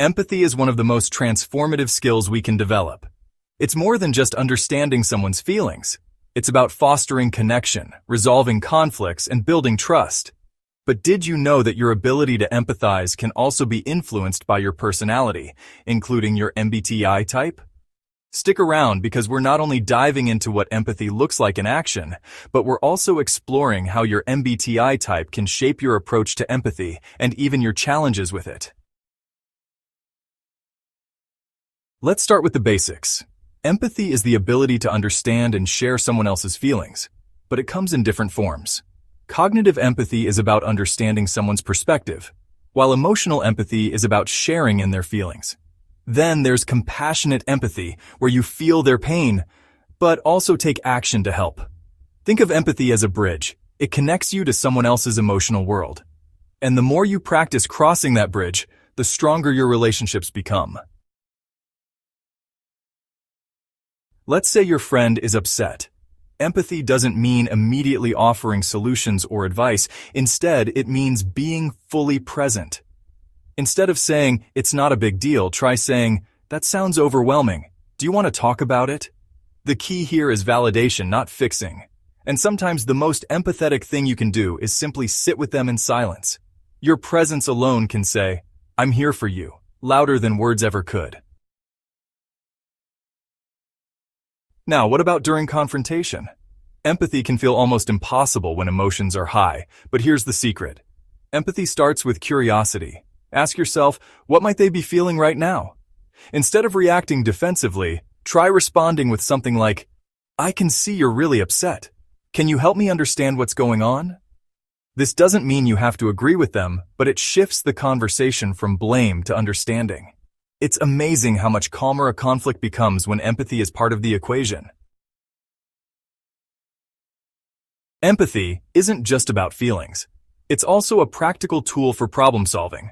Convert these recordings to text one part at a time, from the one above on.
Empathy is one of the most transformative skills we can develop. It's more than just understanding someone's feelings. It's about fostering connection, resolving conflicts, and building trust. But did you know that your ability to empathize can also be influenced by your personality, including your MBTI type? Stick around because we're not only diving into what empathy looks like in action, but we're also exploring how your MBTI type can shape your approach to empathy and even your challenges with it. Let's start with the basics. Empathy is the ability to understand and share someone else's feelings, but it comes in different forms. Cognitive empathy is about understanding someone's perspective, while emotional empathy is about sharing in their feelings. Then there's compassionate empathy, where you feel their pain, but also take action to help. Think of empathy as a bridge. It connects you to someone else's emotional world. And the more you practice crossing that bridge, the stronger your relationships become. Let's say your friend is upset. Empathy doesn't mean immediately offering solutions or advice. Instead, it means being fully present. Instead of saying, "It's not a big deal," try saying, "That sounds overwhelming. Do you want to talk about it?" The key here is validation, not fixing. And sometimes the most empathetic thing you can do is simply sit with them in silence. Your presence alone can say, "I'm here for you," louder than words ever could. Now, what about during confrontation? Empathy can feel almost impossible when emotions are high, but here's the secret. Empathy starts with curiosity. Ask yourself, what might they be feeling right now? Instead of reacting defensively, try responding with something like, "I can see you're really upset. Can you help me understand what's going on?" This doesn't mean you have to agree with them, but it shifts the conversation from blame to understanding. It's amazing how much calmer a conflict becomes when empathy is part of the equation. Empathy isn't just about feelings. It's also a practical tool for problem solving.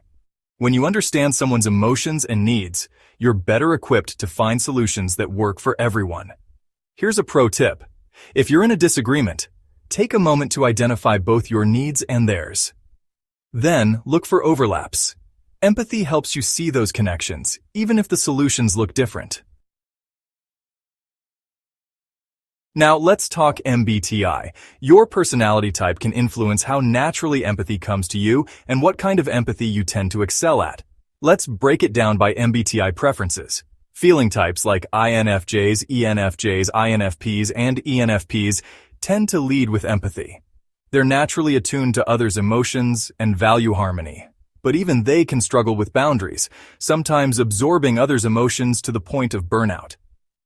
When you understand someone's emotions and needs, you're better equipped to find solutions that work for everyone. Here's a pro tip. If you're in a disagreement, take a moment to identify both your needs and theirs. Then look for overlaps. Empathy helps you see those connections, even if the solutions look different. Now let's talk MBTI. Your personality type can influence how naturally empathy comes to you and what kind of empathy you tend to excel at. Let's break it down by MBTI preferences. Feeling types like INFJs, ENFJs, INFPs, and ENFPs tend to lead with empathy. They're naturally attuned to others' emotions and value harmony. But even they can struggle with boundaries, sometimes absorbing others' emotions to the point of burnout.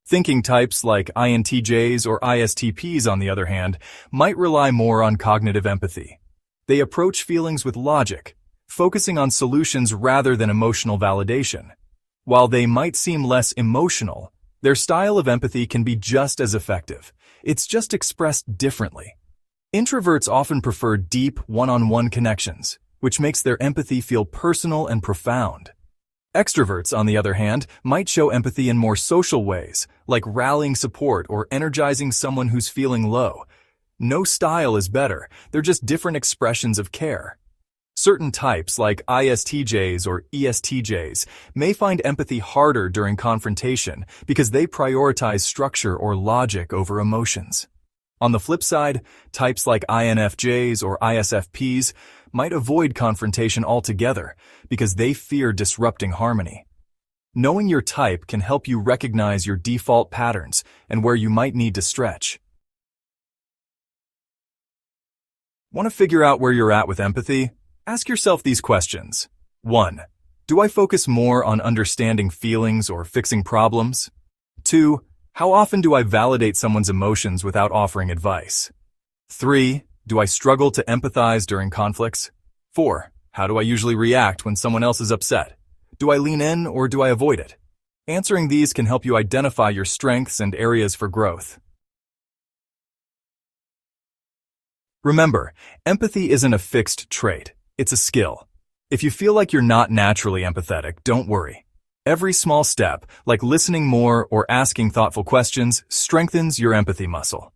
Thinking types like INTJs or ISTPs, on the other hand, might rely more on cognitive empathy. They approach feelings with logic, focusing on solutions rather than emotional validation. While they might seem less emotional, their style of empathy can be just as effective. It's just expressed differently. Introverts often prefer deep, one-on-one connections, which makes their empathy feel personal and profound. Extroverts, on the other hand, might show empathy in more social ways, like rallying support or energizing someone who's feeling low. No style is better, they're just different expressions of care. Certain types, like ISTJs or ESTJs, may find empathy harder during confrontation because they prioritize structure or logic over emotions. On the flip side, types like INFJs or ISFPs might avoid confrontation altogether because they fear disrupting harmony. Knowing your type can help you recognize your default patterns and where you might need to stretch. Want to figure out where you're at with empathy? Ask yourself these questions. 1. Do I focus more on understanding feelings or fixing problems? 2. How often do I validate someone's emotions without offering advice? 3. Do I struggle to empathize during conflicts? 4. How do I usually react when someone else is upset? Do I lean in or do I avoid it? Answering these can help you identify your strengths and areas for growth. Remember, empathy isn't a fixed trait, it's a skill. If you feel like you're not naturally empathetic, don't worry. Every small step, like listening more or asking thoughtful questions, strengthens your empathy muscle.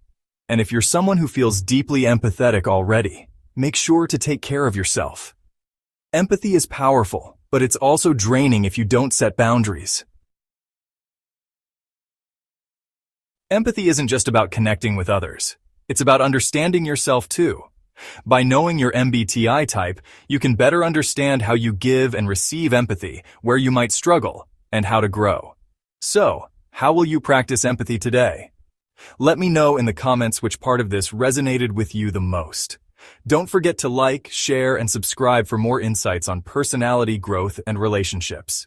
And if you're someone who feels deeply empathetic already, make sure to take care of yourself. Empathy is powerful, but it's also draining if you don't set boundaries. Empathy isn't just about connecting with others. It's about understanding yourself too. By knowing your MBTI type, you can better understand how you give and receive empathy, where you might struggle, and how to grow. So, how will you practice empathy today? Let me know in the comments which part of this resonated with you the most. Don't forget to like, share, and subscribe for more insights on personality growth and relationships.